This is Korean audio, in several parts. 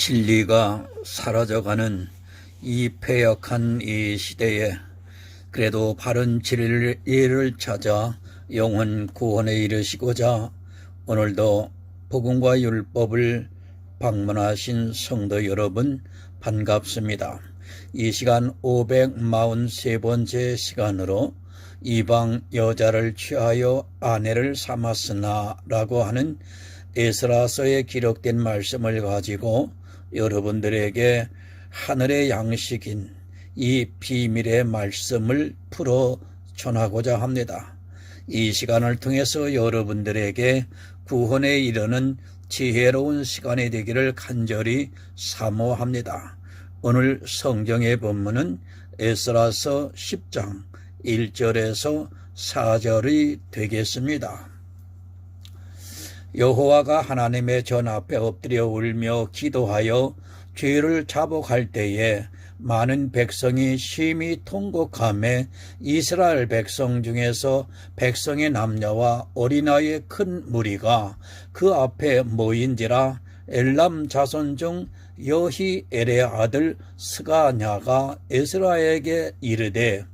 진리가 사라져가는 이 패역한 이 시대에 그래도 바른 진리를 찾아 영혼 구원에 이르시고자 오늘도 복음과 율법을 방문하신 성도 여러분 반갑습니다. 이 시간 543번째 시간으로 이방 여자를 취하여 아내를 삼았으나 라고 하는 에스라서에 기록된 말씀을 가지고 여러분들에게 하늘의 양식인 이 비밀의 말씀을 풀어 전하고자 합니다. 이 시간을 통해서 여러분들에게 구원에 이르는 지혜로운 시간이 되기를 간절히 사모합니다. 오늘 성경의 본문은 에스라서 10장 1절에서 4절이 되겠습니다. 여호와가 하나님의 전 앞에 엎드려 울며 기도하여 죄를 자복할 때에 많은 백성이 심히 통곡하며 이스라엘 백성 중에서 백성의 남녀와 어린아이의 큰 무리가 그 앞에 모인지라 엘람 자손 중 여히엘의 아들 스가냐가 에스라에게 이르되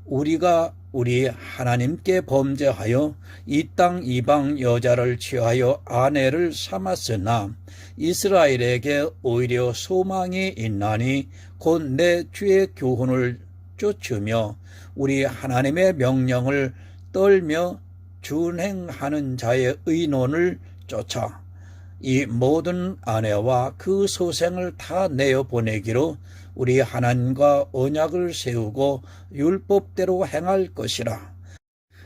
우리가 우리 하나님께 범죄하여 이 땅 이방 여자를 취하여 아내를 삼았으나 이스라엘에게 오히려 소망이 있나니 곧 내 주의 교훈을 쫓으며 우리 하나님의 명령을 떨며 준행하는 자의 의논을 쫓아 이 모든 아내와 그 소생을 다 내어보내기로 우리 하나님과 언약을 세우고 율법대로 행할 것이라.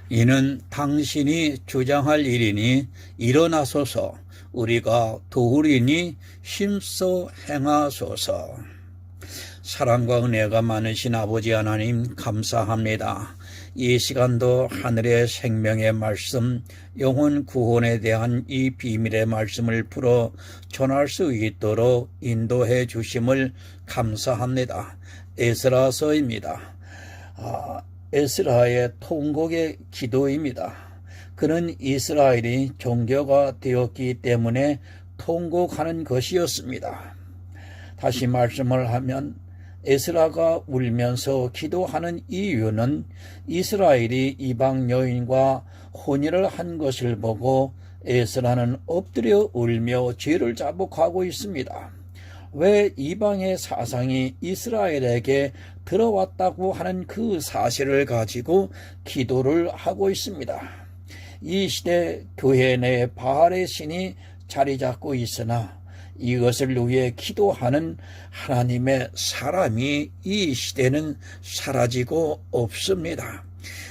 이는 당신이 주장할 일이니 일어나소서. 우리가 도우리니 힘써 행하소서. 사랑과 은혜가 많으신 아버지 하나님 감사합니다. 이 시간도 하늘의 생명의 말씀, 영혼 구원에 대한 이 비밀의 말씀을 풀어 전할 수 있도록 인도해 주심을 감사합니다. 에스라서입니다. 에스라의 통곡의 기도입니다. 그는 이스라엘이 종교가 되었기 때문에 통곡하는 것이었습니다. 다시 말씀을 하면 에스라가 울면서 기도하는 이유는 이스라엘이 이방 여인과 혼인을 한 것을 보고 에스라는 엎드려 울며 죄를 자복하고 있습니다. 왜 이방의 사상이 이스라엘에게 들어왔다고 하는 그 사실을 가지고 기도를 하고 있습니다. 이 시대 교회 내에 바알의 신이 자리 잡고 있으나 이것을 위해 기도하는 하나님의 사람이 이 시대는 사라지고 없습니다.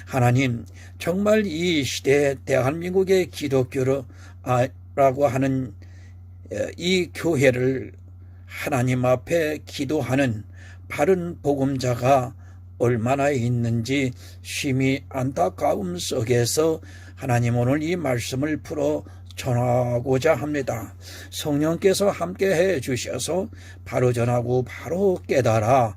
하나님, 정말 이 시대에 대한민국의 기독교라고 하는 이 교회를 하나님 앞에 기도하는 바른 복음자가 얼마나 있는지 심히 안타까움 속에서 하나님 오늘 이 말씀을 풀어 전하고자 합니다. 성령께서 함께해 주셔서 바로 전하고 바로 깨달아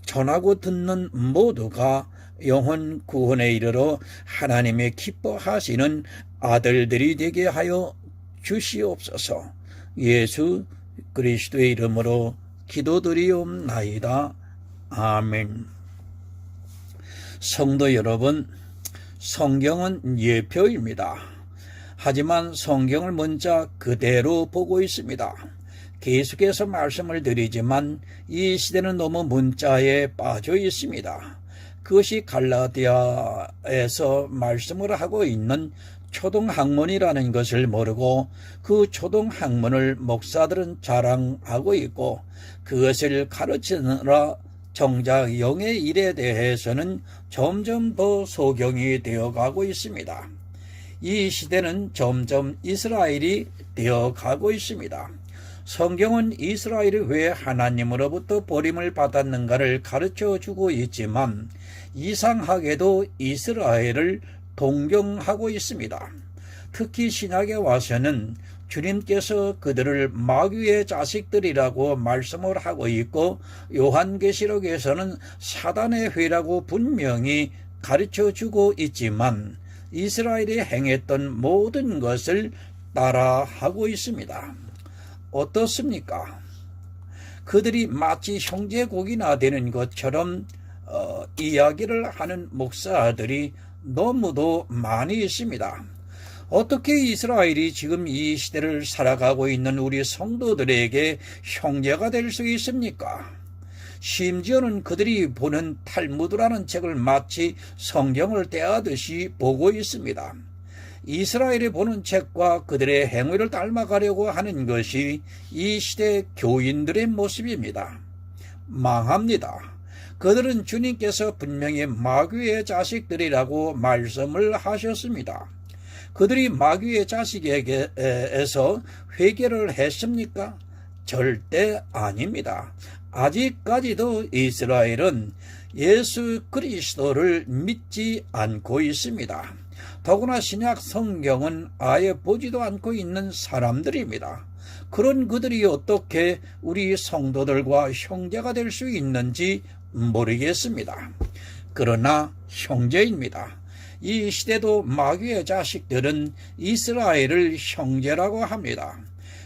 전하고 듣는 모두가 영혼 구원에 이르러 하나님의 기뻐하시는 아들들이 되게 하여 주시옵소서. 예수 그리스도의 이름으로 기도드리옵나이다. 아멘. 성도 여러분, 성경은 예표입니다. 하지만 성경을 문자 그대로 보고 있습니다. 계속해서 말씀을 드리지만 이 시대는 너무 문자에 빠져 있습니다. 그것이 갈라디아에서 말씀을 하고 있는 초등학문이라는 것을 모르고 그 초등학문을 목사들은 자랑하고 있고 그것을 가르치느라 정작 영의 일에 대해서는 점점 더 소경이 되어가고 있습니다. 이 시대는 점점 이스라엘이 되어가고 있습니다. 성경은 이스라엘이 왜 하나님으로부터 버림을 받았는가를 가르쳐주고 있지만 이상하게도 이스라엘을 동경하고 있습니다. 특히 신약에 와서는 주님께서 그들을 마귀의 자식들이라고 말씀을 하고 있고 요한계시록에서는 사단의 회라고 분명히 가르쳐주고 있지만 이스라엘이 행했던 모든 것을 따라하고 있습니다. 어떻습니까? 그들이 마치 형제국이나 되는 것처럼 이야기를 하는 목사들이 너무도 많이 있습니다. 어떻게 이스라엘이 지금 이 시대를 살아가고 있는 우리 성도들에게 형제가 될 수 있습니까? 심지어는 그들이 보는 탈무드라는 책을 마치 성경을 떼하듯이 보고 있습니다. 이스라엘이 보는 책과 그들의 행위를 닮아가려고 하는 것이 이 시대 교인들의 모습입니다. 망합니다. 그들은 주님께서 분명히 마귀의 자식들이라고 말씀을 하셨습니다. 그들이 마귀의 자식에게서 회개를 했습니까? 절대 아닙니다. 아직까지도 이스라엘은 예수 그리스도를 믿지 않고 있습니다. 더구나 신약 성경은 아예 보지도 않고 있는 사람들입니다. 그런 그들이 어떻게 우리 성도들과 형제가 될 수 있는지 모르겠습니다. 그러나 형제입니다. 이 시대도 마귀의 자식들은 이스라엘을 형제라고 합니다.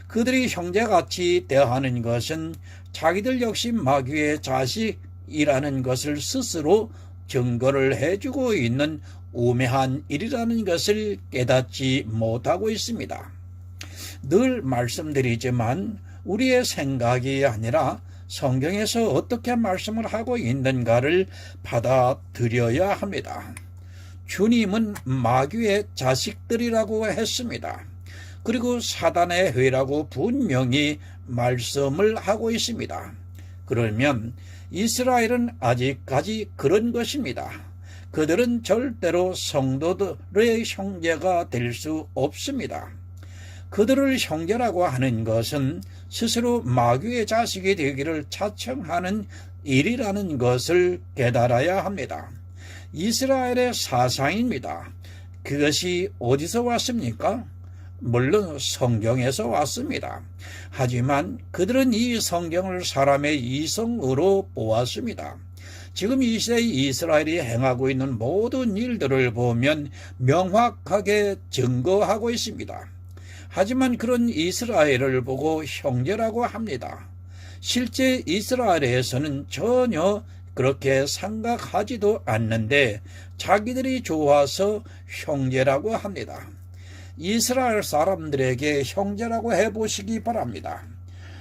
그들이 형제같이 대하는 것은 자기들 역시 마귀의 자식이라는 것을 스스로 증거를 해주고 있는 우매한 일이라는 것을 깨닫지 못하고 있습니다. 늘 말씀드리지만 우리의 생각이 아니라 성경에서 어떻게 말씀을 하고 있는가를 받아들여야 합니다. 주님은 마귀의 자식들이라고 했습니다. 그리고 사단의 회라고 분명히 말씀을 하고 있습니다. 그러면 이스라엘은 아직까지 그런 것입니다. 그들은 절대로 성도들의 형제가 될 수 없습니다. 그들을 형제라고 하는 것은 스스로 마귀의 자식이 되기를 자청하는 일이라는 것을 깨달아야 합니다. 이스라엘의 사상입니다. 그것이 어디서 왔습니까? 물론 성경에서 왔습니다. 하지만 그들은 이 성경을 사람의 이성으로 보았습니다. 지금 이 시대의 이스라엘이 행하고 있는 모든 일들을 보면 명확하게 증거하고 있습니다. 하지만 그런 이스라엘을 보고 형제라고 합니다. 실제 이스라엘에서는 전혀 그렇게 생각하지도 않는데 자기들이 좋아서 형제라고 합니다. 이스라엘 사람들에게 형제라고 해보시기 바랍니다.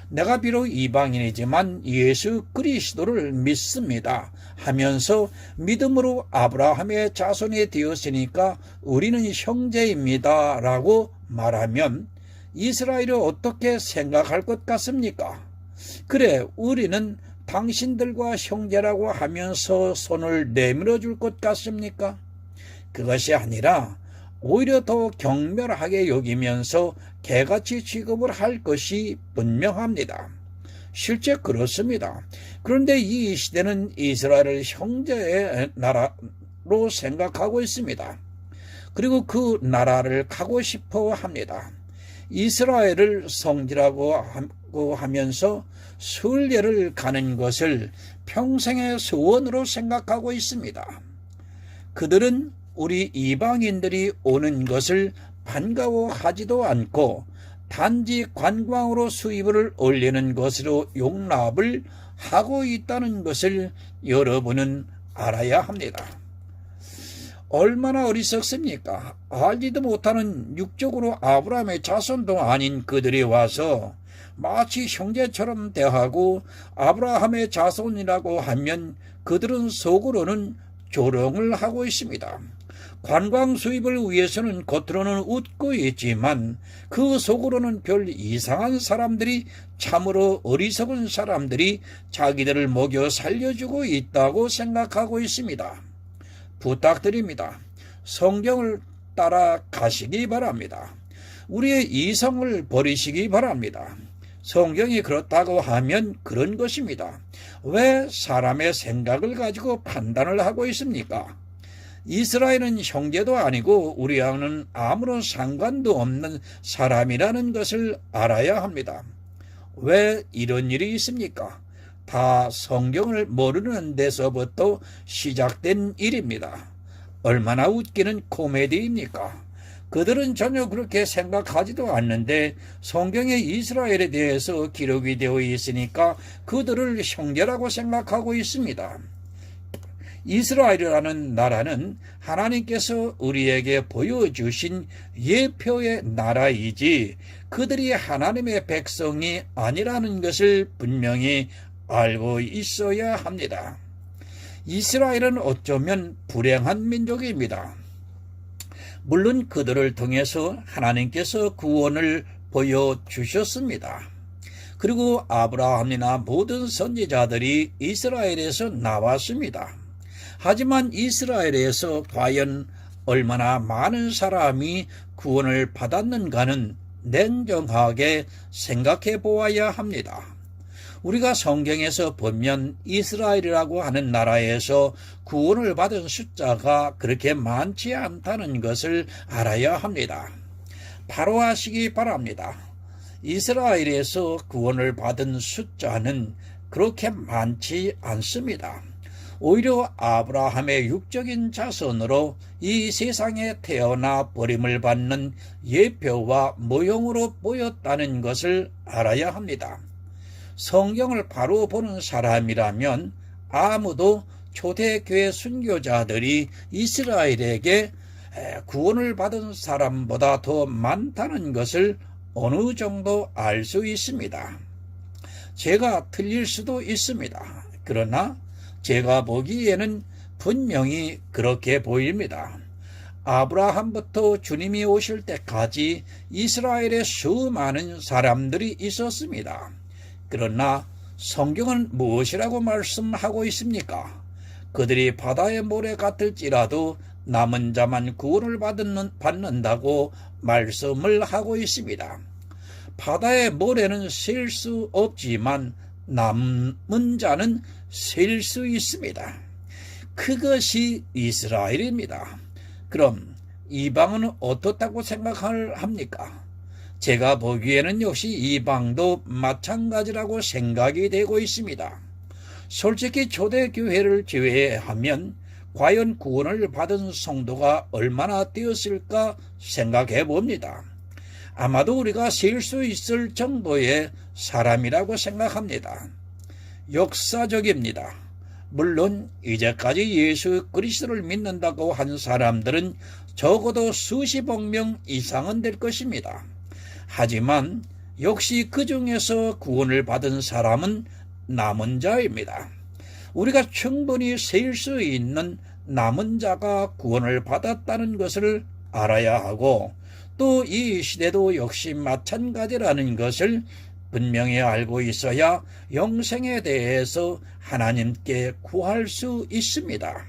내가 비록 이방인이지만 예수 그리스도를 믿습니다 하면서 믿음으로 아브라함의 자손이 되었으니까 우리는 형제입니다 라고 말하면 이스라엘이 어떻게 생각할 것 같습니까? 그래, 우리는 당신들과 형제라고 하면서 손을 내밀어 줄 것 같습니까? 그것이 아니라 오히려 더 경멸하게 여기면서 개같이 취급을 할 것이 분명합니다. 실제 그렇습니다. 그런데 이 시대는 이스라엘을 형제의 나라로 생각하고 있습니다. 그리고 그 나라를 가고 싶어 합니다. 이스라엘을 성지라고 하면서 순례를 가는 것을 평생의 소원으로 생각하고 있습니다. 그들은 우리 이방인들이 오는 것을 반가워하지도 않고 단지 관광으로 수입을 올리는 것으로 용납을 하고 있다는 것을 여러분은 알아야 합니다. 얼마나 어리석습니까? 알지도 못하는 육적으로 아브라함의 자손도 아닌 그들이 와서 마치 형제처럼 대하고 아브라함의 자손이라고 하면 그들은 속으로는 조롱을 하고 있습니다. 관광 수입을 위해서는 겉으로는 웃고 있지만 그 속으로는 별 이상한 사람들이, 참으로 어리석은 사람들이 자기들을 먹여 살려주고 있다고 생각하고 있습니다. 부탁드립니다. 성경을 따라 가시기 바랍니다. 우리의 이성을 버리시기 바랍니다. 성경이 그렇다고 하면 그런 것입니다. 왜 사람의 생각을 가지고 판단을 하고 있습니까? 이스라엘은 형제도 아니고 우리와는 아무런 상관도 없는 사람이라는 것을 알아야 합니다. 왜 이런 일이 있습니까? 다 성경을 모르는 데서부터 시작된 일입니다. 얼마나 웃기는 코미디입니까? 그들은 전혀 그렇게 생각하지도 않는데 성경에 이스라엘에 대해서 기록이 되어 있으니까 그들을 형제라고 생각하고 있습니다. 이스라엘이라는 나라는 하나님께서 우리에게 보여주신 예표의 나라이지 그들이 하나님의 백성이 아니라는 것을 분명히 알고 있어야 합니다. 이스라엘은 어쩌면 불행한 민족입니다. 물론 그들을 통해서 하나님께서 구원을 보여주셨습니다. 그리고 아브라함이나 모든 선지자들이 이스라엘에서 나왔습니다. 하지만 이스라엘에서 과연 얼마나 많은 사람이 구원을 받았는가는 냉정하게 생각해 보아야 합니다. 우리가 성경에서 보면 이스라엘이라고 하는 나라에서 구원을 받은 숫자가 그렇게 많지 않다는 것을 알아야 합니다. 바로 아시기 바랍니다. 이스라엘에서 구원을 받은 숫자는 그렇게 많지 않습니다. 오히려 아브라함의 육적인 자손으로 이 세상에 태어나 버림을 받는 예표와 모형으로 보였다는 것을 알아야 합니다. 성경을 바로 보는 사람이라면 아무도 초대교회 순교자들이 이스라엘에게 구원을 받은 사람보다 더 많다는 것을 어느 정도 알 수 있습니다. 제가 틀릴 수도 있습니다. 그러나 제가 보기에는 분명히 그렇게 보입니다. 아브라함부터 주님이 오실 때까지 이스라엘에 수많은 사람들이 있었습니다. 그러나 성경은 무엇이라고 말씀하고 있습니까? 그들이 바다의 모래 같을지라도 남은 자만 구원을 받는다고 말씀을 하고 있습니다. 바다의 모래는 셀 수 없지만 남은 자는 셀 수 있습니다. 그것이 이스라엘입니다. 그럼 이방은 어떻다고 생각합니까? 제가 보기에는 역시 이방도 마찬가지라고 생각이 되고 있습니다. 솔직히 초대교회를 제외하면 과연 구원을 받은 성도가 얼마나 되었을까 생각해 봅니다. 아마도 우리가 셀 수 있을 정도의 사람이라고 생각합니다. 역사적입니다. 물론 이제까지 예수 그리스도를 믿는다고 한 사람들은 적어도 수십억 명 이상은 될 것입니다. 하지만 역시 그 중에서 구원을 받은 사람은 남은 자입니다. 우리가 충분히 셀 수 있는 남은 자가 구원을 받았다는 것을 알아야 하고 또 이 시대도 역시 마찬가지라는 것을 분명히 알고 있어야 영생에 대해서 하나님께 구할 수 있습니다.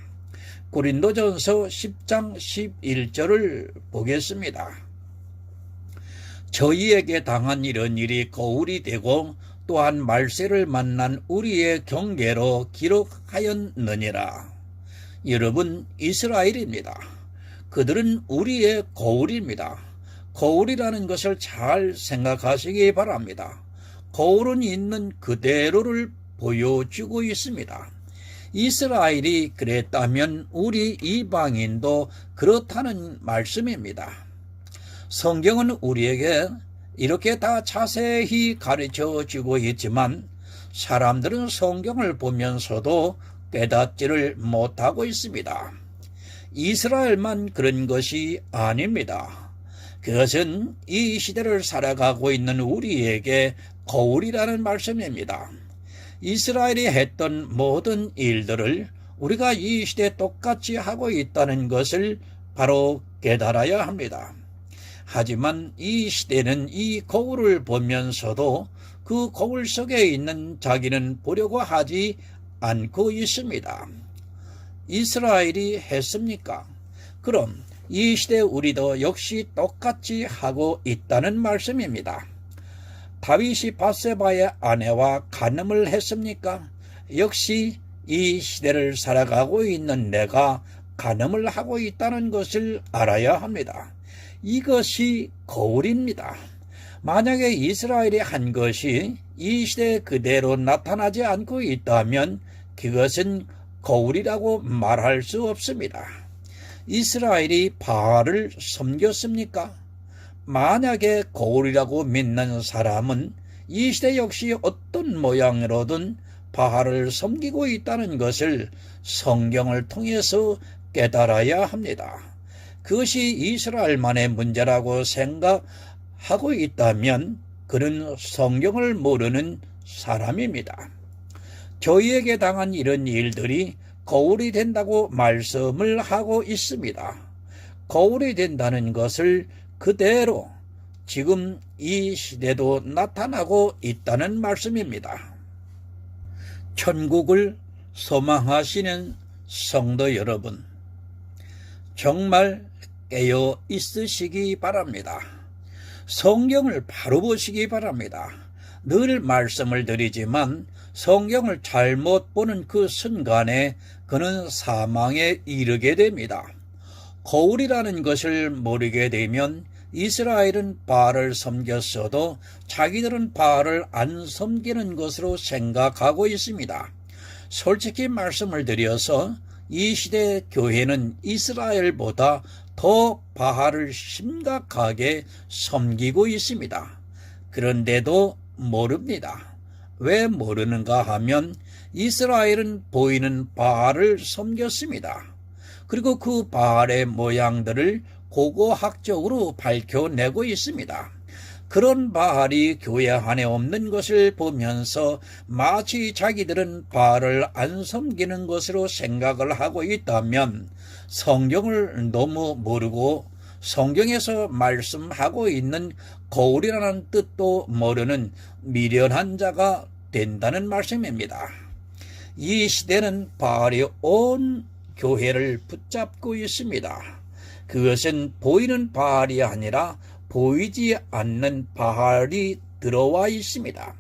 고린도전서 10장 11절을 보겠습니다. 저희에게 당한 이런 일이 거울이 되고 또한 말세를 만난 우리의 경계로 기록하였느니라. 여러분, 이스라엘입니다. 그들은 우리의 거울입니다. 거울이라는 것을 잘 생각하시기 바랍니다. 거울은 있는 그대로를 보여주고 있습니다. 이스라엘이 그랬다면 우리 이방인도 그렇다는 말씀입니다. 성경은 우리에게 이렇게 다 자세히 가르쳐 주고 있지만 사람들은 성경을 보면서도 깨닫지를 못하고 있습니다. 이스라엘만 그런 것이 아닙니다. 그것은 이 시대를 살아가고 있는 우리에게 거울이라는 말씀입니다. 이스라엘이 했던 모든 일들을 우리가 이 시대에 똑같이 하고 있다는 것을 바로 깨달아야 합니다. 하지만 이 시대는 이 거울을 보면서도 그 거울 속에 있는 자기는 보려고 하지 않고 있습니다. 이스라엘이 했습니까? 그럼 이 시대 우리도 역시 똑같이 하고 있다는 말씀입니다. 다윗이 밧세바의 아내와 간음을 했습니까? 역시 이 시대를 살아가고 있는 내가 간음을 하고 있다는 것을 알아야 합니다. 이것이 거울입니다. 만약에 이스라엘이 한 것이 이 시대에 그대로 나타나지 않고 있다면 그것은 거울이라고 말할 수 없습니다. 이스라엘이 바알을 섬겼습니까? 만약에 거울이라고 믿는 사람은 이 시대 역시 어떤 모양으로든 바알을 섬기고 있다는 것을 성경을 통해서 깨달아야 합니다. 그것이 이스라엘만의 문제라고 생각하고 있다면 그는 성경을 모르는 사람입니다. 저희에게 당한 이런 일들이 거울이 된다고 말씀을 하고 있습니다. 거울이 된다는 것을 그대로 지금 이 시대도 나타나고 있다는 말씀입니다. 천국을 소망하시는 성도 여러분, 정말 깨어 있으시기 바랍니다. 성경을 바로 보시기 바랍니다. 늘 말씀을 드리지만 성경을 잘못 보는 그 순간에 그는 사망에 이르게 됩니다. 거울이라는 것을 모르게 되면 이스라엘은 바알을 섬겼어도 자기들은 바알을 안 섬기는 것으로 생각하고 있습니다. 솔직히 말씀을 드려서 이 시대 교회는 이스라엘보다 더 바알을 심각하게 섬기고 있습니다. 그런데도 모릅니다. 왜 모르는가 하면 이스라엘은 보이는 바알을 섬겼습니다. 그리고 그 바알의 모양들을 고고학적으로 밝혀내고 있습니다. 그런 바알이 교회 안에 없는 것을 보면서 마치 자기들은 바알을 안 섬기는 것으로 생각을 하고 있다면 성경을 너무 모르고 성경에서 말씀하고 있는 거울이라는 뜻도 모르는 미련한 자가 된다는 말씀입니다. 이 시대는 바알이 온 교회를 붙잡고 있습니다. 그것은 보이는 바알이 아니라 보이지 않는 바알이 들어와 있습니다.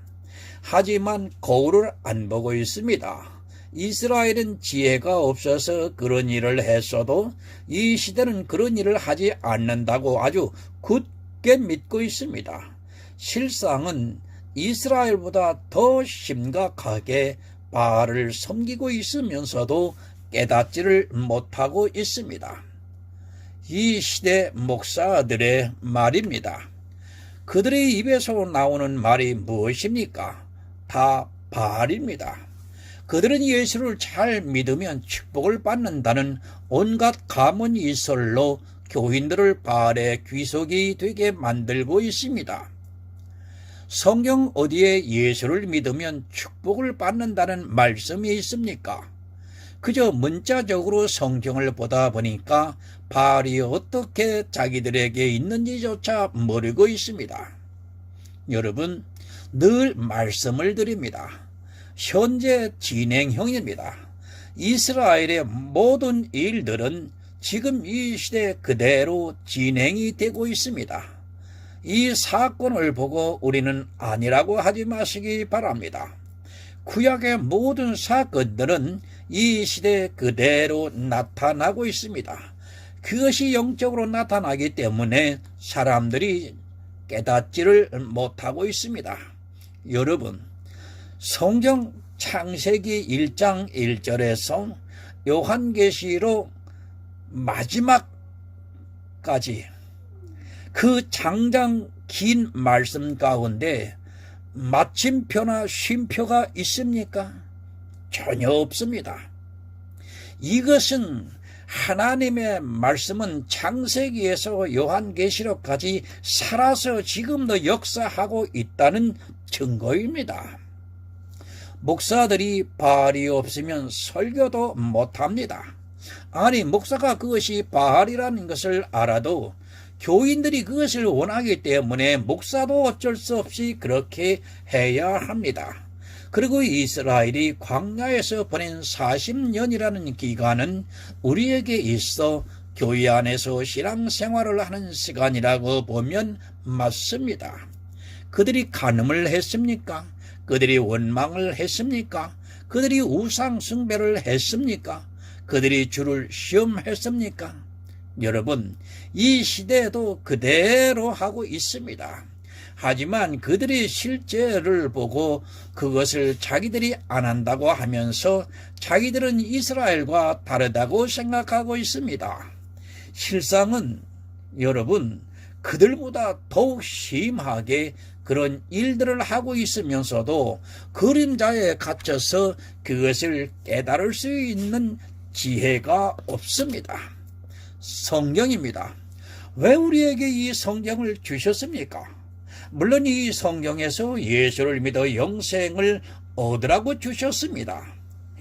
하지만 거울을 안 보고 있습니다. 이스라엘은 지혜가 없어서 그런 일을 했어도 이 시대는 그런 일을 하지 않는다고 아주 굳게 믿고 있습니다. 실상은 이스라엘보다 더 심각하게 바알을 섬기고 있으면서도 깨닫지를 못하고 있습니다. 이 시대 목사들의 말입니다. 그들의 입에서 나오는 말이 무엇입니까? 다 바알입니다. 그들은 예수를 잘 믿으면 축복을 받는다는 온갖 가문이설로 교인들을 바알의 귀속이 되게 만들고 있습니다. 성경 어디에 예수를 믿으면 축복을 받는다는 말씀이 있습니까? 그저 문자적으로 성경을 보다 보니까 바알이 어떻게 자기들에게 있는지조차 모르고 있습니다. 여러분, 늘 말씀을 드립니다. 현재 진행형입니다. 이스라엘의 모든 일들은 지금 이 시대 그대로 진행이 되고 있습니다. 이 사건을 보고 우리는 아니라고 하지 마시기 바랍니다. 구약의 모든 사건들은 이 시대 그대로 나타나고 있습니다. 그것이 영적으로 나타나기 때문에 사람들이 깨닫지를 못하고 있습니다. 여러분, 성경 창세기 1장 1절에서 요한계시록 마지막까지 그 장장 긴 말씀 가운데 마침표나 쉼표가 있습니까? 전혀 없습니다. 이것은 하나님의 말씀은 창세기에서 요한계시록까지 살아서 지금도 역사하고 있다는 증거입니다. 목사들이 바알이 없으면 설교도 못합니다. 아니, 목사가 그것이 바알이라는 것을 알아도 교인들이 그것을 원하기 때문에 목사도 어쩔 수 없이 그렇게 해야 합니다. 그리고 이스라엘이 광야에서 보낸 40년이라는 기간은 우리에게 있어 교회 안에서 신앙생활을 하는 시간이라고 보면 맞습니다. 그들이 간음을 했습니까? 그들이 원망을 했습니까? 그들이 우상 숭배를 했습니까? 그들이 주를 시험했습니까? 여러분, 이 시대에도 그대로 하고 있습니다. 하지만 그들의 실제를 보고 그것을 자기들이 안 한다고 하면서 자기들은 이스라엘과 다르다고 생각하고 있습니다. 실상은 여러분, 그들보다 더욱 심하게 그런 일들을 하고 있으면서도 그림자에 갇혀서 그것을 깨달을 수 있는 지혜가 없습니다. 성경입니다. 왜 우리에게 이 성경을 주셨습니까? 물론 이 성경에서 예수를 믿어 영생을 얻으라고 주셨습니다.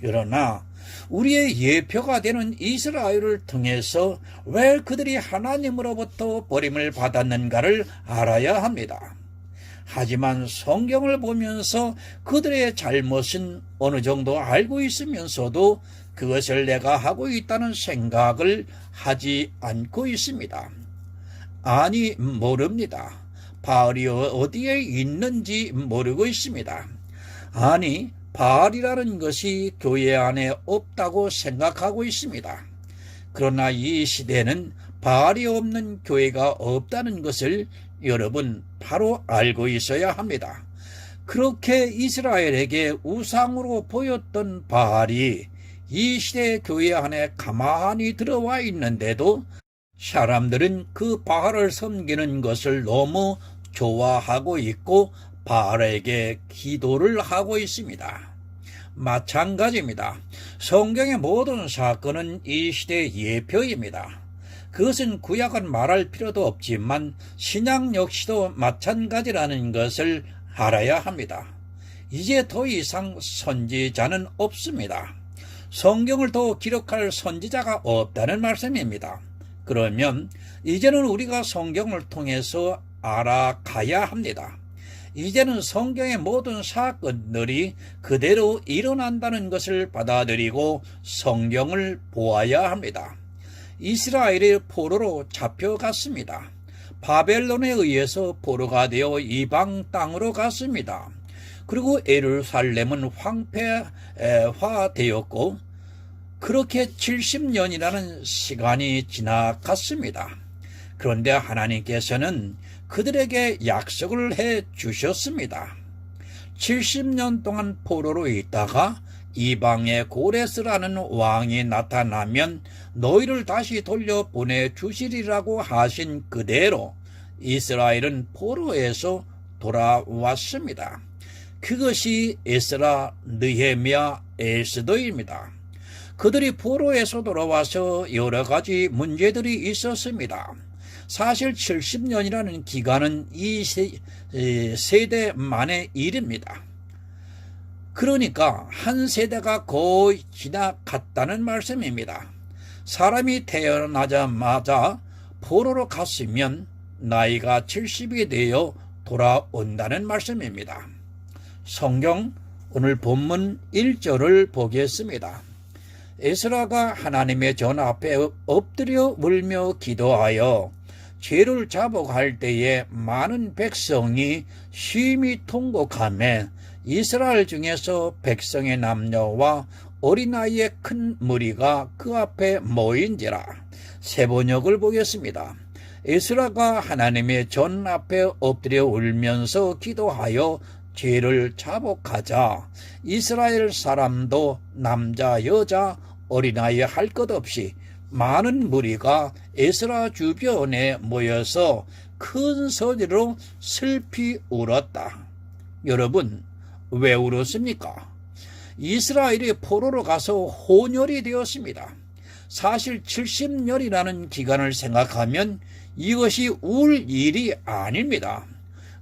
그러나 우리의 예표가 되는 이스라엘을 통해서 왜 그들이 하나님으로부터 버림을 받았는가를 알아야 합니다. 하지만 성경을 보면서 그들의 잘못은 어느 정도 알고 있으면서도 그것을 내가 하고 있다는 생각을 하지 않고 있습니다. 아니, 모릅니다. 바알이 어디에 있는지 모르고 있습니다. 아니, 바알이라는 것이 교회 안에 없다고 생각하고 있습니다. 그러나 이 시대는 바알이 없는 교회가 없다는 것을 여러분 바로 알고 있어야 합니다. 그렇게 이스라엘에게 우상으로 보였던 바알이 이 시대 교회 안에 가만히 들어와 있는데도 사람들은 그 바알을 섬기는 것을 너무 좋아하고 있고 바알에게 기도를 하고 있습니다. 마찬가지입니다. 성경의 모든 사건은 이 시대의 예표입니다. 그것은 구약은 말할 필요도 없지만 신약 역시도 마찬가지라는 것을 알아야 합니다. 이제 더 이상 선지자는 없습니다. 성경을 더 기록할 선지자가 없다는 말씀입니다. 그러면 이제는 우리가 성경을 통해서 알아가야 합니다. 이제는 성경의 모든 사건들이 그대로 일어난다는 것을 받아들이고 성경을 보아야 합니다. 이스라엘이 포로로 잡혀갔습니다. 바벨론에 의해서 포로가 되어 이방 땅으로 갔습니다. 그리고 예루살렘은 황폐화되었고 그렇게 70년이라는 시간이 지나갔습니다. 그런데 하나님께서는 그들에게 약속을 해 주셨습니다. 70년 동안 포로로 있다가 이방의 고레스라는 왕이 나타나면 너희를 다시 돌려보내 주시리라고 하신 그대로 이스라엘은 포로에서 돌아왔습니다. 그것이 에스라, 느헤미야, 에스더입니다. 그들이 포로에서 돌아와서 여러 가지 문제들이 있었습니다. 사실 70년이라는 기간은 이 세대만의 일입니다. 그러니까 한 세대가 거의 지나갔다는 말씀입니다. 사람이 태어나자마자 포로로 갔으면 나이가 70이 되어 돌아온다는 말씀입니다. 성경 오늘 본문 1절을 보겠습니다. 에스라가 하나님의 전 앞에 엎드려 울며 기도하여 죄를 자복할 때에 많은 백성이 심히 통곡하며 이스라엘 중에서 백성의 남녀와 어린아이의 큰 무리가 그 앞에 모인지라. 세 번역을 보겠습니다. 에스라가 하나님의 전 앞에 엎드려 울면서 기도하여 죄를 자복하자 이스라엘 사람도 남자 여자 어린아이 할 것 없이 많은 무리가 에스라 주변에 모여서 큰 소리로 슬피 울었다. 여러분, 왜 울었습니까? 이스라엘이 포로로 가서 혼혈이 되었습니다. 사실 70년이라는 기간을 생각하면 이것이 울 일이 아닙니다.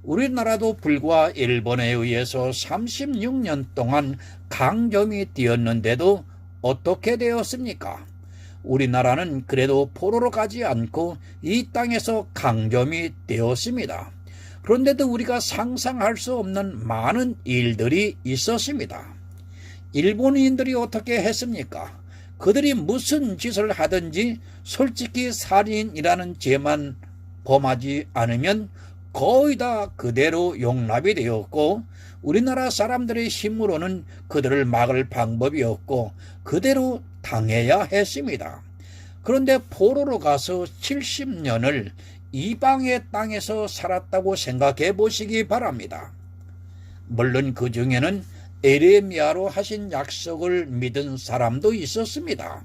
우리나라도 불과 일본에 의해서 36년 동안 강점이 되었는데도 어떻게 되었습니까? 우리나라는 그래도 포로로 가지 않고 이 땅에서 강점이 되었습니다. 그런데도 우리가 상상할 수 없는 많은 일들이 있었습니다. 일본인들이 어떻게 했습니까? 그들이 무슨 짓을 하든지 솔직히 살인이라는 죄만 범하지 않으면 거의 다 그대로 용납이 되었고 우리나라 사람들의 힘으로는 그들을 막을 방법이 없고 그대로 당해야 했습니다. 그런데 포로로 가서 70년을 이방의 땅에서 살았다고 생각해 보시기 바랍니다. 물론 그 중에는 에레미야로 하신 약속을 믿은 사람도 있었습니다.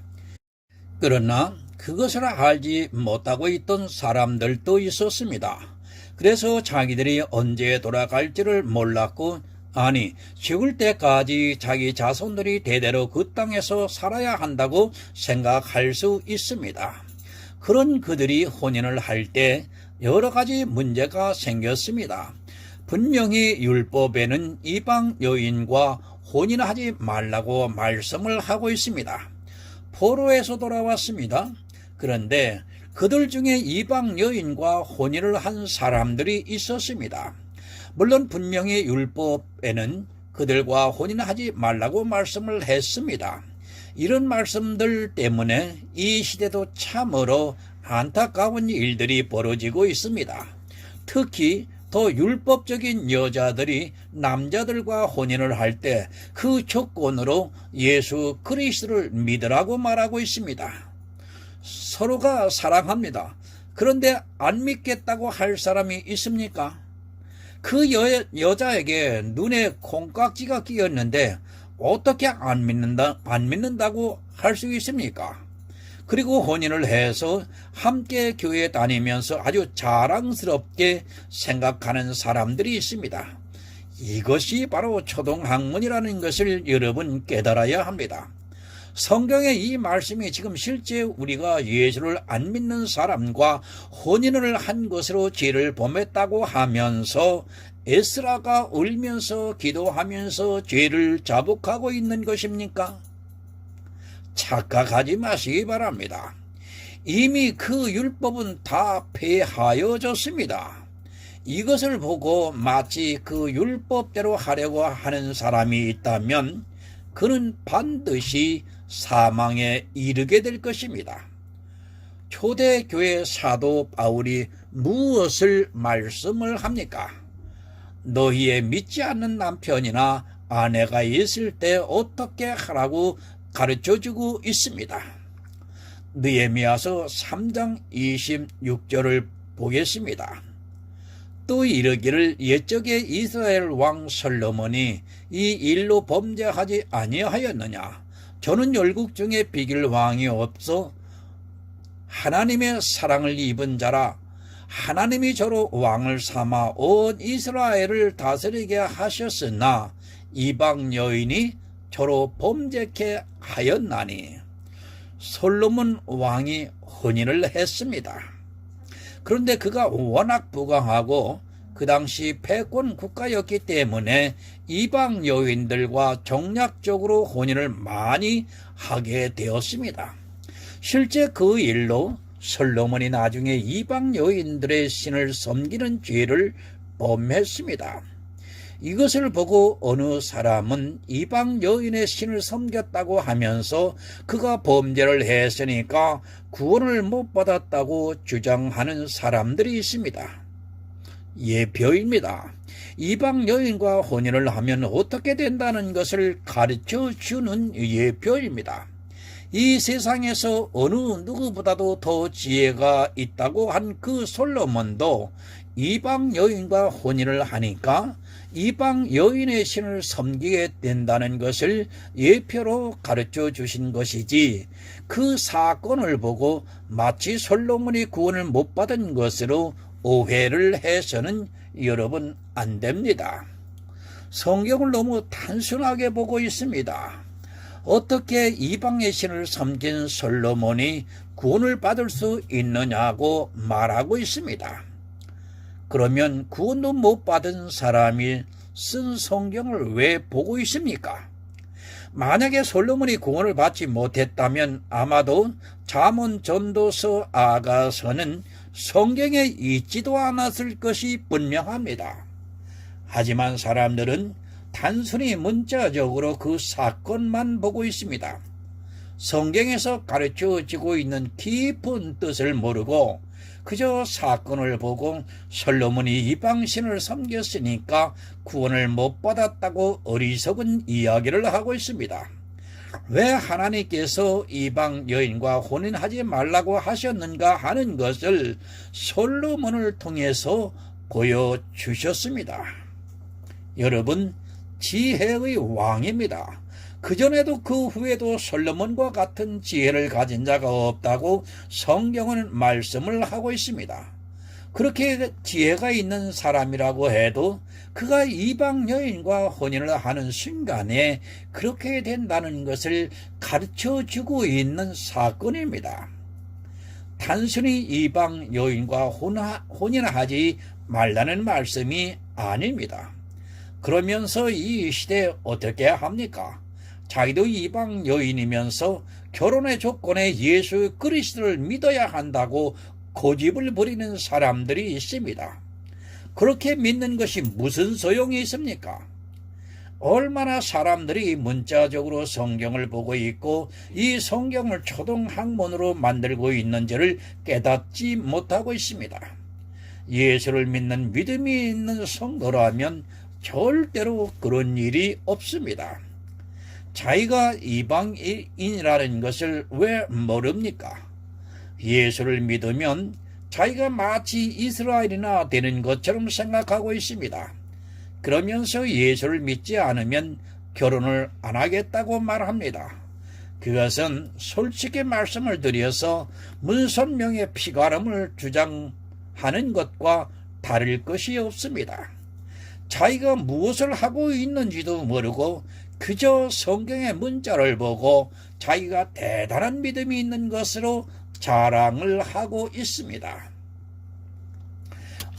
그러나 그것을 알지 못하고 있던 사람들도 있었습니다. 그래서 자기들이 언제 돌아갈지를 몰랐고, 아니, 죽을 때까지 자기 자손들이 대대로 그 땅에서 살아야 한다고 생각할 수 있습니다. 그런 그들이 혼인을 할 때 여러 가지 문제가 생겼습니다. 분명히 율법에는 이방 여인과 혼인하지 말라고 말씀을 하고 있습니다. 포로에서 돌아왔습니다. 그런데 그들 중에 이방 여인과 혼인을 한 사람들이 있었습니다. 물론 분명히 율법에는 그들과 혼인하지 말라고 말씀을 했습니다. 이런 말씀들 때문에 이 시대도 참으로 안타까운 일들이 벌어지고 있습니다. 특히 더 율법적인 여자들이 남자들과 혼인을 할 때 그 조건으로 예수 그리스도를 믿으라고 말하고 있습니다. 서로가 사랑합니다. 그런데 안 믿겠다고 할 사람이 있습니까? 그 여자에게 눈에 콩깍지가 끼었는데 어떻게 안 믿는다고 할 수 있습니까? 그리고 혼인을 해서 함께 교회 다니면서 아주 자랑스럽게 생각하는 사람들이 있습니다. 이것이 바로 초등학문이라는 것을 여러분 깨달아야 합니다. 성경의 이 말씀이 지금 실제 우리가 예수를 안 믿는 사람과 혼인을 한 것으로 죄를 범했다고 하면서 에스라가 울면서 기도하면서 죄를 자복하고 있는 것입니까? 착각하지 마시기 바랍니다. 이미 그 율법은 다 폐하여졌습니다. 이것을 보고 마치 그 율법대로 하려고 하는 사람이 있다면 그는 반드시 사망에 이르게 될 것입니다. 초대교회 사도 바울이 무엇을 말씀을 합니까? 너희의 믿지 않는 남편이나 아내가 있을 때 어떻게 하라고 가르쳐주고 있습니다. 느헤미야서 3장 26절을 보겠습니다. 또 이르기를 옛적에 이스라엘 왕 솔로몬이 이 일로 범죄하지 아니하였느냐? 저는 열국 중에 비길 왕이 없어 하나님의 사랑을 입은 자라. 하나님이 저로 왕을 삼아 온 이스라엘을 다스리게 하셨으나 이방 여인이 저로 범죄케 하였나니. 솔로몬 왕이 혼인을 했습니다. 그런데 그가 워낙 부강하고 그 당시 패권 국가였기 때문에 이방 여인들과 정략적으로 혼인을 많이 하게 되었습니다. 실제 그 일로 솔로몬이 나중에 이방 여인들의 신을 섬기는 죄를 범했습니다. 이것을 보고 어느 사람은 이방 여인의 신을 섬겼다고 하면서 그가 범죄를 했으니까 구원을 못 받았다고 주장하는 사람들이 있습니다. 예표입니다. 이방 여인과 혼인을 하면 어떻게 된다는 것을 가르쳐 주는 예표입니다. 이 세상에서 어느 누구보다도 더 지혜가 있다고 한 그 솔로몬도 이방 여인과 혼인을 하니까 이방 여인의 신을 섬기게 된다는 것을 예표로 가르쳐 주신 것이지, 그 사건을 보고 마치 솔로몬이 구원을 못 받은 것으로 오해를 해서는 여러분 안 됩니다. 성경을 너무 단순하게 보고 있습니다. 어떻게 이방의 신을 섬긴 솔로몬이 구원을 받을 수 있느냐고 말하고 있습니다. 그러면 구원도 못 받은 사람이 쓴 성경을 왜 보고 있습니까? 만약에 솔로몬이 구원을 받지 못했다면 아마도 잠언, 전도서, 아가서는 성경에 있지도 않았을 것이 분명합니다. 하지만 사람들은 단순히 문자적으로 그 사건만 보고 있습니다. 성경에서 가르쳐지고 있는 깊은 뜻을 모르고 그저 사건을 보고 솔로몬이 이방신을 섬겼으니까 구원을 못 받았다고 어리석은 이야기를 하고 있습니다. 왜 하나님께서 이방 여인과 혼인하지 말라고 하셨는가 하는 것을 솔로몬을 통해서 보여주셨습니다. 여러분, 지혜의 왕입니다. 그전에도 그 후에도 솔로몬과 같은 지혜를 가진 자가 없다고 성경은 말씀을 하고 있습니다. 그렇게 지혜가 있는 사람이라고 해도 그가 이방 여인과 혼인을 하는 순간에 그렇게 된다는 것을 가르쳐주고 있는 사건입니다. 단순히 이방 여인과 혼인하지 말라는 말씀이 아닙니다. 그러면서 이 시대에 어떻게 합니까? 자기도 이방 여인이면서 결혼의 조건에 예수 그리스도를 믿어야 한다고 고집을 부리는 사람들이 있습니다. 그렇게 믿는 것이 무슨 소용이 있습니까? 얼마나 사람들이 문자적으로 성경을 보고 있고 이 성경을 초등학문으로 만들고 있는지를 깨닫지 못하고 있습니다. 예수를 믿는 믿음이 있는 성도라면 절대로 그런 일이 없습니다. 자기가 이방인이라는 것을 왜 모릅니까? 예수를 믿으면 자기가 마치 이스라엘이나 되는 것처럼 생각하고 있습니다. 그러면서 예수를 믿지 않으면 결혼을 안 하겠다고 말합니다. 그것은 솔직히 말씀을 드려서 문선명의 피가름을 주장하는 것과 다를 것이 없습니다. 자기가 무엇을 하고 있는지도 모르고 그저 성경의 문자를 보고 자기가 대단한 믿음이 있는 것으로 자랑을 하고 있습니다.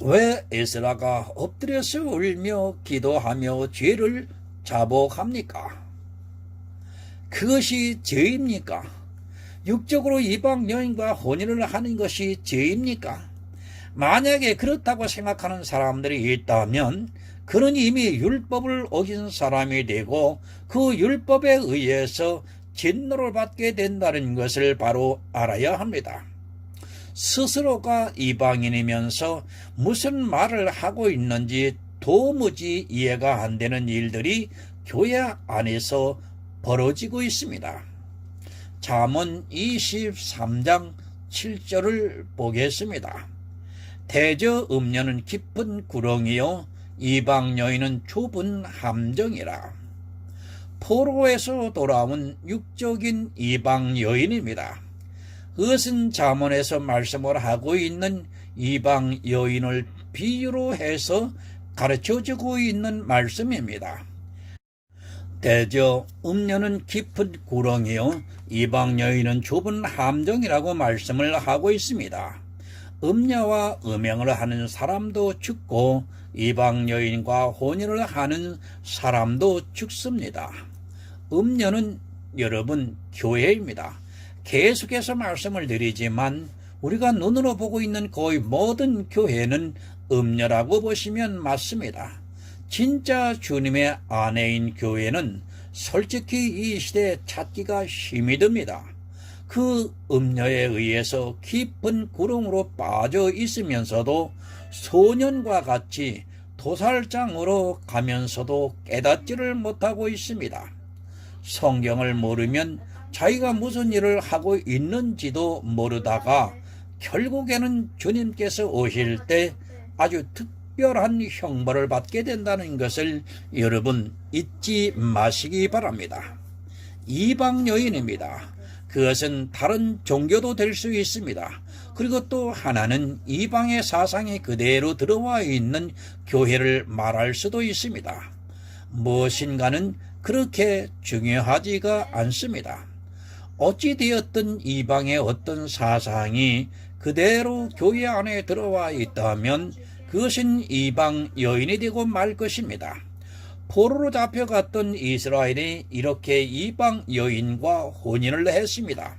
왜 에스라가 엎드려서 울며 기도하며 죄를 자복합니까? 그것이 죄입니까? 육적으로 이방 여인과 혼인을 하는 것이 죄입니까? 만약에 그렇다고 생각하는 사람들이 있다면 그는 이미 율법을 어긴 사람이 되고 그 율법에 의해서 진노를 받게 된다는 것을 바로 알아야 합니다. 스스로가 이방인이면서 무슨 말을 하고 있는지 도무지 이해가 안 되는 일들이 교회 안에서 벌어지고 있습니다. 잠언 23장 7절을 보겠습니다. 대저 음녀는 깊은 구렁이요 이방 여인은 좁은 함정이라. 포로에서 돌아온 육적인 이방 여인입니다. 그것은 잠언에서 말씀을 하고 있는 이방 여인을 비유로 해서 가르쳐주고 있는 말씀입니다. 대저 음녀는 깊은 구렁이요 이방 여인은 좁은 함정이라고 말씀을 하고 있습니다. 음녀와 음행을 하는 사람도 죽고 이방 여인과 혼인을 하는 사람도 죽습니다. 음녀는 여러분 교회입니다. 계속해서 말씀을 드리지만 우리가 눈으로 보고 있는 거의 모든 교회는 음녀라고 보시면 맞습니다. 진짜 주님의 아내인 교회는 솔직히 이 시대에 찾기가 힘이 듭니다. 그 음녀에 의해서 깊은 구렁으로 빠져 있으면서도 소년과 같이 도살장으로 가면서도 깨닫지를 못하고 있습니다. 성경을 모르면 자기가 무슨 일을 하고 있는지도 모르다가 결국에는 주님께서 오실 때 아주 특별한 형벌을 받게 된다는 것을 여러분 잊지 마시기 바랍니다. 이방 여인입니다. 그것은 다른 종교도 될 수 있습니다. 그리고 또 하나는 이방의 사상이 그대로 들어와 있는 교회를 말할 수도 있습니다. 무엇인가는 그렇게 중요하지가 않습니다. 어찌되었든 이방의 어떤 사상이 그대로 교회 안에 들어와 있다면 그것은 이방 여인이 되고 말 것입니다. 포로로 잡혀갔던 이스라엘이 이렇게 이방 여인과 혼인을 했습니다.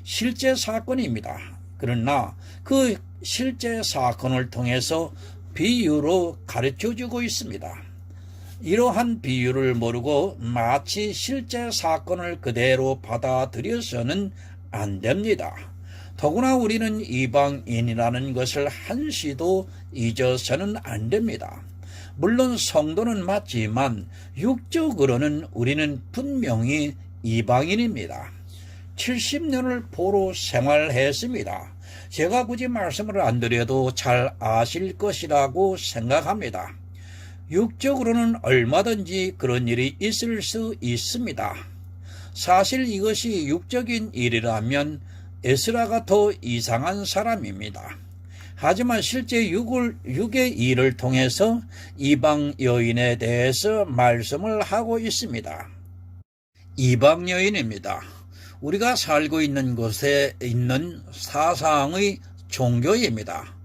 실제 사건입니다. 그러나 그 실제 사건을 통해서 비유로 가르쳐주고 있습니다. 이러한 비유를 모르고 마치 실제 사건을 그대로 받아들여서는 안 됩니다. 더구나 우리는 이방인이라는 것을 한시도 잊어서는 안 됩니다. 물론 성도는 맞지만 육적으로는 우리는 분명히 이방인입니다. 70년을 포로 생활했습니다. 제가 굳이 말씀을 안 드려도 잘 아실 것이라고 생각합니다. 육적으로는 얼마든지 그런 일이 있을 수 있습니다. 사실 이것이 육적인 일이라면 에스라가 더 이상한 사람입니다. 하지만 실제 육의 일을 통해서 이방 여인에 대해서 말씀을 하고 있습니다. 이방 여인입니다. 우리가 살고 있는 곳에 있는 사상의 종교입니다.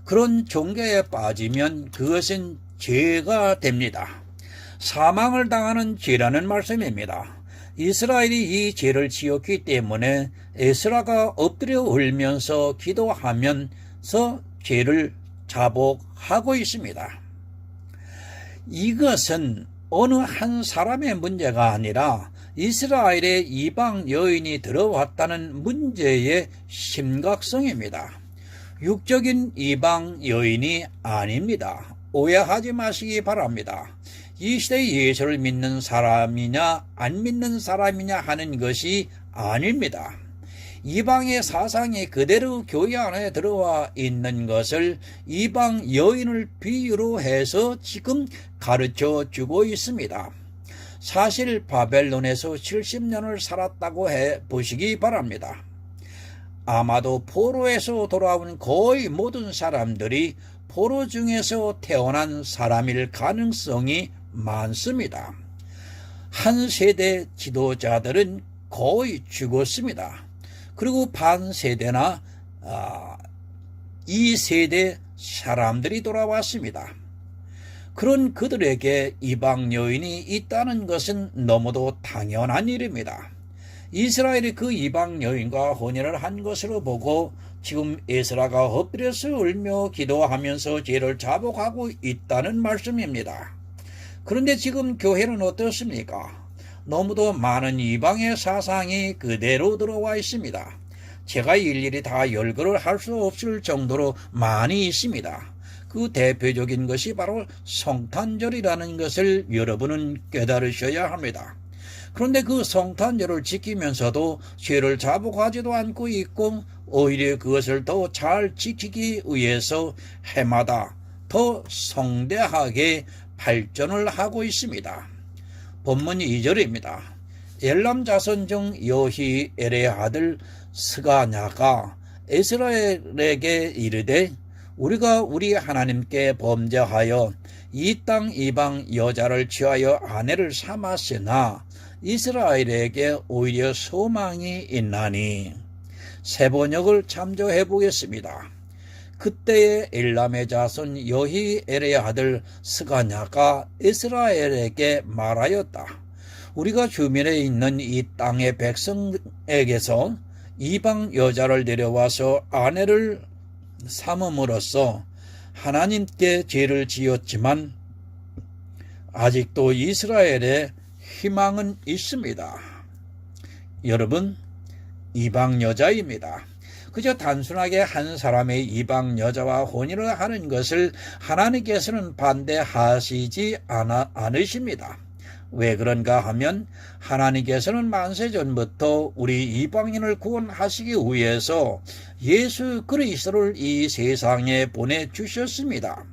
그런 종교에 빠지면 그것은 죄가 됩니다. 사망을 당하는 죄라는 말씀입니다. 이스라엘이 이 죄를 지었기 때문에 에스라가 엎드려 울면서 기도하면서 죄를 자복하고 있습니다. 이것은 어느 한 사람의 문제가 아니라 이스라엘에 이방 여인이 들어왔다는 문제의 심각성입니다. 육적인 이방 여인이 아닙니다. 오해하지 마시기 바랍니다. 이 시대에 예수를 믿는 사람이냐 안 믿는 사람이냐 하는 것이 아닙니다. 이방의 사상이 그대로 교회 안에 들어와 있는 것을 이방 여인을 비유로 해서 지금 가르쳐 주고 있습니다. 사실 바벨론에서 70년을 살았다고 해 보시기 바랍니다. 아마도 포로에서 돌아온 거의 모든 사람들이 포로 중에서 태어난 사람일 가능성이 많습니다. 한 세대 지도자들은 거의 죽었습니다. 그리고 반 세대나 2세대 사람들이 돌아왔습니다. 그런 그들에게 이방 여인이 있다는 것은 너무도 당연한 일입니다. 이스라엘이 그 이방 여인과 혼인을 한 것으로 보고 지금 에스라가 엎드려서 울며 기도하면서 죄를 자복하고 있다는 말씀입니다. 그런데 지금 교회는 어떻습니까? 너무도 많은 이방의 사상이 그대로 들어와 있습니다. 제가 일일이 다 열거를 할 수 없을 정도로 많이 있습니다. 그 대표적인 것이 바로 성탄절이라는 것을 여러분은 깨달으셔야 합니다. 그런데 그 성탄절을 지키면서도 죄를 자복하지도 않고 있고 오히려 그것을 더 잘 지키기 위해서 해마다 더 성대하게 발전을 하고 있습니다. 본문 2절입니다. 엘람 자손 중 여히엘의 아들 스가냐가 에스라엘에게 이르되 우리가 우리 하나님께 범죄하여 이 땅 이방 여자를 취하여 아내를 삼았으나 이스라엘에게 오히려 소망이 있나니. 세 번역을 참조해 보겠습니다. 그때의 엘람의 자손 여히엘의 아들 스가냐가 이스라엘에게 말하였다. 우리가 주변에 있는 이 땅의 백성에게서 이방 여자를 데려와서 아내를 삼음으로써 하나님께 죄를 지었지만 아직도 이스라엘에 희망은 있습니다. 여러분, 이방 여자입니다. 그저 단순하게 한 사람의 이방 여자와 혼인을 하는 것을 하나님께서는 반대하시지 않으십니다. 왜 그런가 하면 하나님께서는 만세전부터 우리 이방인을 구원하시기 위해서 예수 그리스도를 이 세상에 보내주셨습니다.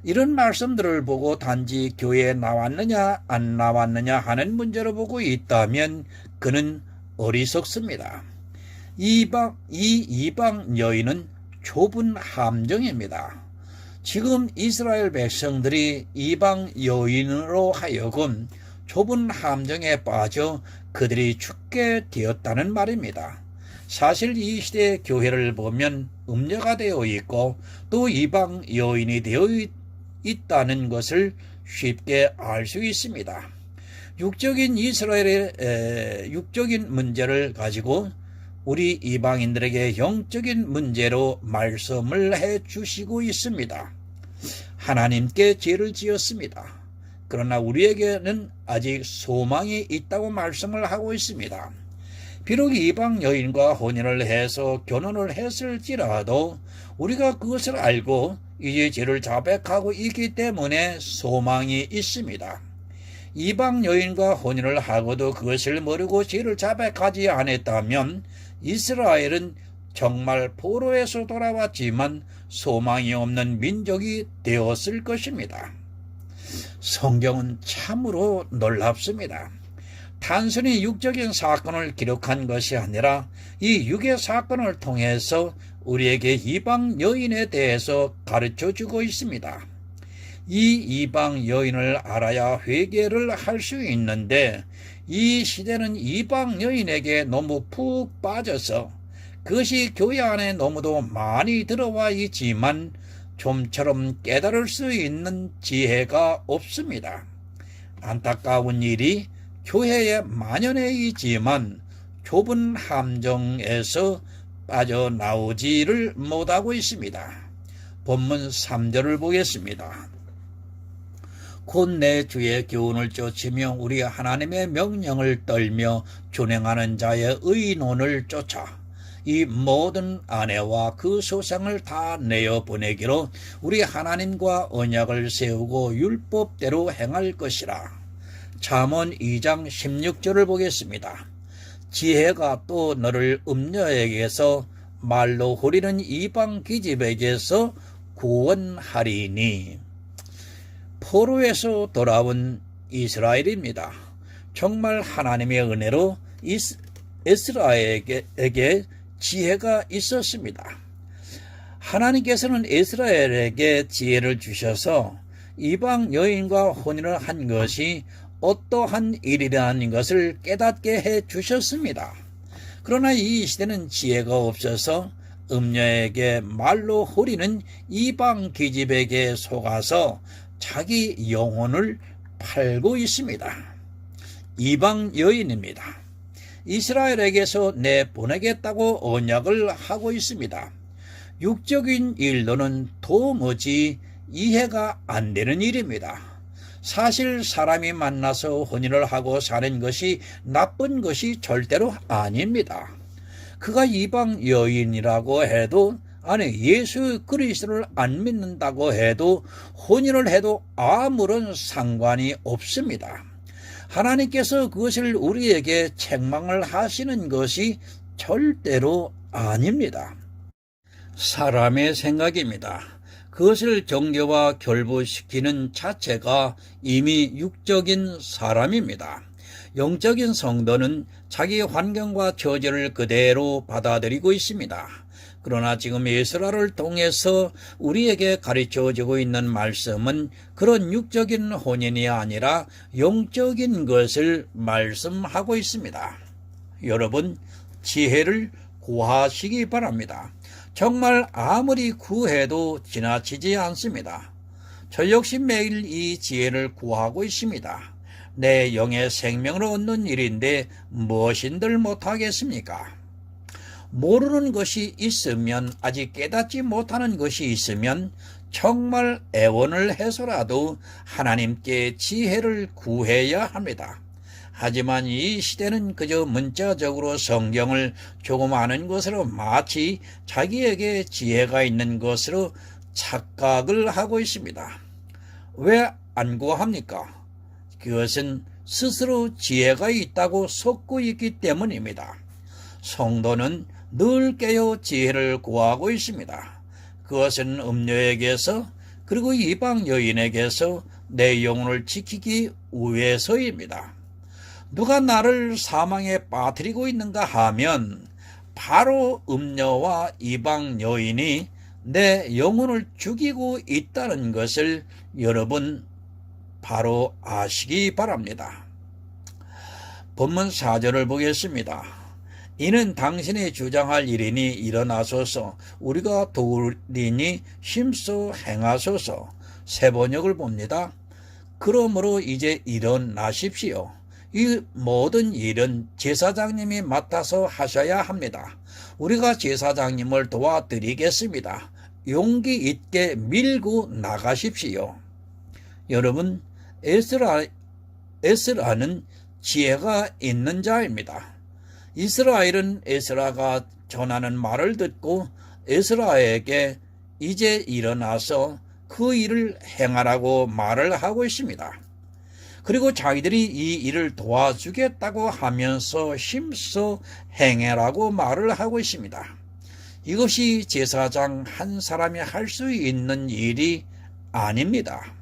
이런 말씀들을 보고 단지 교회에 나왔느냐 안 나왔느냐 하는 문제로 보고 있다면 그는 어리석습니다. 이 이방 여인은 좁은 함정입니다. 지금 이스라엘 백성들이 이방 여인으로 하여금 좁은 함정에 빠져 그들이 죽게 되었다는 말입니다. 사실 이 시대의 교회를 보면 음녀가 되어 있고 또 이방 여인이 되어 있다는 것을 쉽게 알 수 있습니다. 육적인 이스라엘의 육적인 문제를 가지고 우리 이방인들에게 영적인 문제로 말씀을 해 주시고 있습니다. 하나님께 죄를 지었습니다. 그러나 우리에게는 아직 소망이 있다고 말씀을 하고 있습니다. 비록 이방 여인과 혼인을 해서 결혼을 했을지라도 우리가 그것을 알고 이제 죄를 자백하고 있기 때문에 소망이 있습니다. 이방 여인과 혼인을 하고도 그것을 모르고 죄를 자백하지 않았다면 이스라엘은 정말 포로에서 돌아왔지만 소망이 없는 민족이 되었을 것입니다. 성경은 참으로 놀랍습니다. 단순히 육적인 사건을 기록한 것이 아니라 이 육의 사건을 통해서 우리에게 이방 여인에 대해서 가르쳐주고 있습니다. 이 이방 여인을 알아야 회개를 할 수 있는데 이 시대는 이방 여인에게 너무 푹 빠져서 그것이 교회 안에 너무도 많이 들어와 있지만 좀처럼 깨달을 수 있는 지혜가 없습니다. 안타까운 일이 교회에 만연해 있지만 좁은 함정에서 빠져나오지를 못하고 있습니다. 본문 3절을 보겠습니다. 곧 내 주의 교훈을 쫓으며 우리 하나님의 명령을 떨며 준행하는 자의 의논을 쫓아 이 모든 아내와 그 소상을 다 내어보내기로 우리 하나님과 언약을 세우고 율법대로 행할 것이라. 잠언 2장 16절을 보겠습니다. 지혜가 또 너를 음녀에게서 말로 후리는 이방 기집에게서 구원하리니. 포로에서 돌아온 이스라엘입니다. 정말 하나님의 은혜로 에스라에게 지혜가 있었습니다. 하나님께서는 이스라엘에게 지혜를 주셔서 이방 여인과 혼인을 한 것이 어떠한 일이라는 것을 깨닫게 해 주셨습니다. 그러나 이 시대는 지혜가 없어서 음녀에게 말로 후리는 이방 기집에게 속아서 자기 영혼을 팔고 있습니다. 이방 여인입니다. 이스라엘에게서 내보내겠다고 언약을 하고 있습니다. 육적인 일로는 도무지 이해가 안 되는 일입니다. 사실 사람이 만나서 혼인을 하고 사는 것이 나쁜 것이 절대로 아닙니다. 그가 이방 여인이라고 해도 아니 예수 그리스도를 안 믿는다고 해도 혼인을 해도 아무런 상관이 없습니다. 하나님께서 그것을 우리에게 책망을 하시는 것이 절대로 아닙니다. 사람의 생각입니다. 그것을 정죄와 결부시키는 자체가 이미 육적인 사람입니다. 영적인 성도는 자기 환경과 처지를 그대로 받아들이고 있습니다. 그러나 지금 에스라를 통해서 우리에게 가르쳐주고 있는 말씀은 그런 육적인 혼인이 아니라 영적인 것을 말씀하고 있습니다. 여러분, 지혜를 구하시기 바랍니다. 정말 아무리 구해도 지나치지 않습니다. 저 역시 매일 이 지혜를 구하고 있습니다. 내 영의 생명을 얻는 일인데 무엇인들 못하겠습니까? 모르는 것이 있으면, 아직 깨닫지 못하는 것이 있으면 정말 애원을 해서라도 하나님께 지혜를 구해야 합니다. 하지만 이 시대는 그저 문자적으로 성경을 조금 아는 것으로 마치 자기에게 지혜가 있는 것으로 착각을 하고 있습니다. 왜 안 구합니까? 그것은 스스로 지혜가 있다고 속고 있기 때문입니다. 성도는 늘 깨어 지혜를 구하고 있습니다. 그것은 음녀에게서 그리고 이방 여인에게서 내 영혼을 지키기 위해서입니다. 누가 나를 사망에 빠뜨리고 있는가 하면 바로 음녀와 이방 여인이 내 영혼을 죽이고 있다는 것을 여러분 바로 아시기 바랍니다. 본문 4절을 보겠습니다. 이는 당신이 주장할 일이니 일어나소서, 우리가 도우리니 힘써 행하소서. 세 번역을 봅니다. 그러므로 이제 일어나십시오. 이 모든 일은 제사장님이 맡아서 하셔야 합니다. 우리가 제사장님을 도와드리겠습니다. 용기 있게 밀고 나가십시오. 여러분, 에스라는 지혜가 있는 자입니다. 이스라엘은 에스라가 전하는 말을 듣고 에스라에게 이제 일어나서 그 일을 행하라고 말을 하고 있습니다. 그리고 자기들이 이 일을 도와주겠다고 하면서 힘써 행해라고 말을 하고 있습니다. 이것이 제사장 한 사람이 할 수 있는 일이 아닙니다.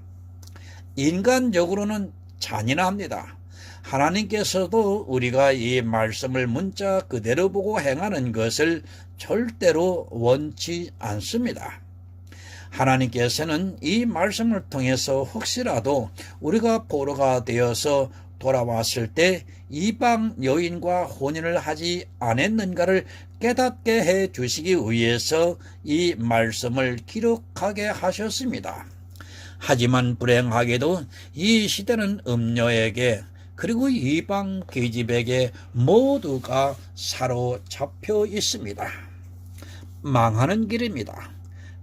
인간적으로는 잔인합니다. 하나님께서도 우리가 이 말씀을 문자 그대로 보고 행하는 것을 절대로 원치 않습니다. 하나님께서는 이 말씀을 통해서 혹시라도 우리가 포로가 되어서 돌아왔을 때 이방 여인과 혼인을 하지 않았는가를 깨닫게 해 주시기 위해서 이 말씀을 기록하게 하셨습니다. 하지만 불행하게도 이 시대는 음녀에게 그리고 이방 계집에게 모두가 사로잡혀 있습니다. 망하는 길입니다.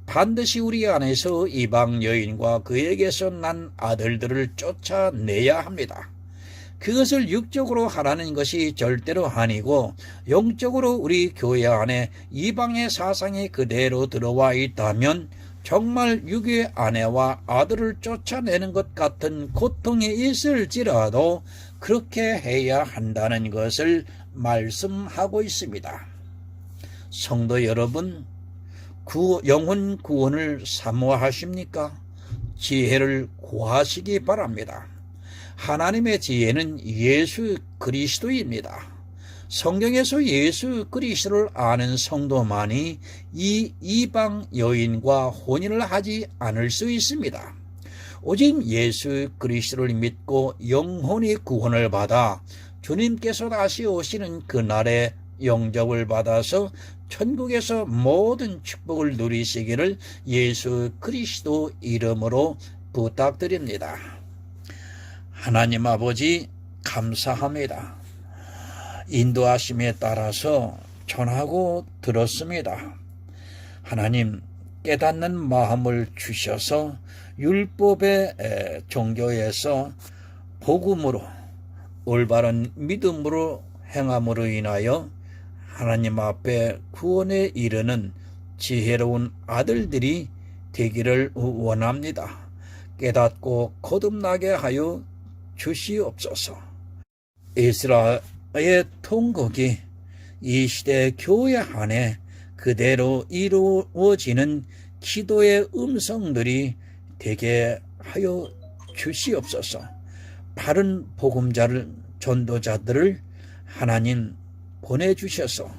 반드시 우리 안에서 이방 여인과 그에게서 난 아들들을 쫓아내야 합니다. 그것을 육적으로 하라는 것이 절대로 아니고 영적으로 우리 교회 안에 이방의 사상이 그대로 들어와 있다면 정말 육의 아내와 아들을 쫓아내는 것 같은 고통이 있을지라도 그렇게 해야 한다는 것을 말씀하고 있습니다. 성도 여러분, 영혼 구원을 사모하십니까? 지혜를 구하시기 바랍니다. 하나님의 지혜는 예수 그리스도입니다. 성경에서 예수 그리스도를 아는 성도만이 이 이방 여인과 혼인을 하지 않을 수 있습니다. 오직 예수 그리스도를 믿고 영혼이 구원을 받아 주님께서 다시 오시는 그날에 영접을 받아서 천국에서 모든 축복을 누리시기를 예수 그리스도 이름으로 부탁드립니다. 하나님 아버지 감사합니다. 인도하심에 따라서 전하고 들었습니다. 하나님 깨닫는 마음을 주셔서 율법의 종교에서 복음으로 올바른 믿음으로 행함으로 인하여 하나님 앞에 구원에 이르는 지혜로운 아들들이 되기를 원합니다. 깨닫고 거듭나게 하여 주시옵소서. 이스라엘의 통곡이 이 시대 교회 안에 그대로 이루어지는 기도의 음성들이 되게 하여 주시옵소서. 바른 복음자를 전도자들을 하나님 보내주셔서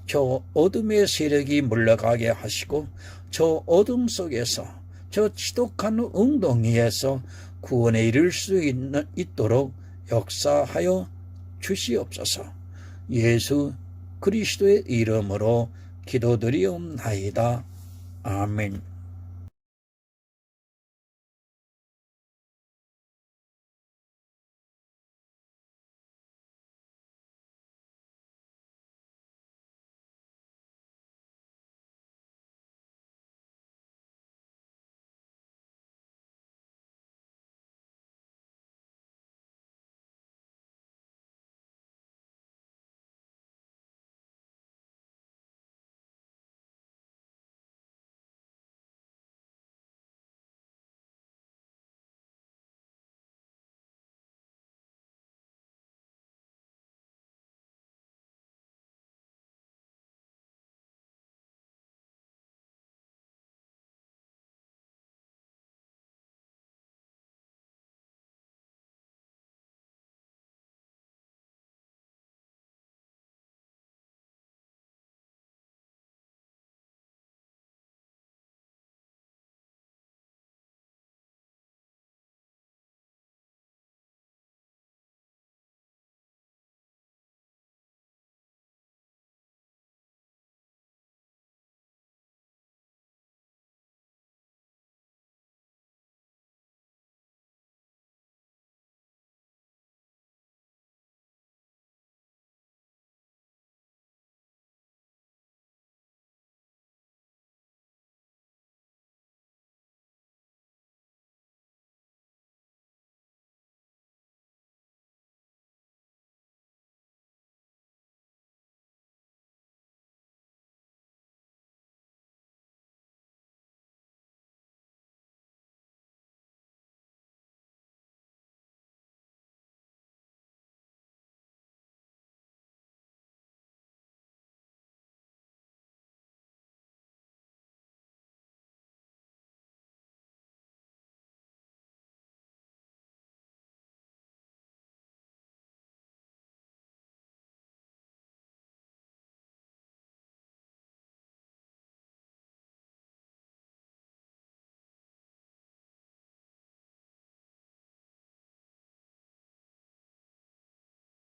저 어둠의 세력이 물러가게 하시고 저 어둠 속에서 저 지독한 웅덩이에서 구원에 이를 수 있도록 역사하여 주시옵소서. 예수 그리스도의 이름으로 기도드리옵나이다. 아멘.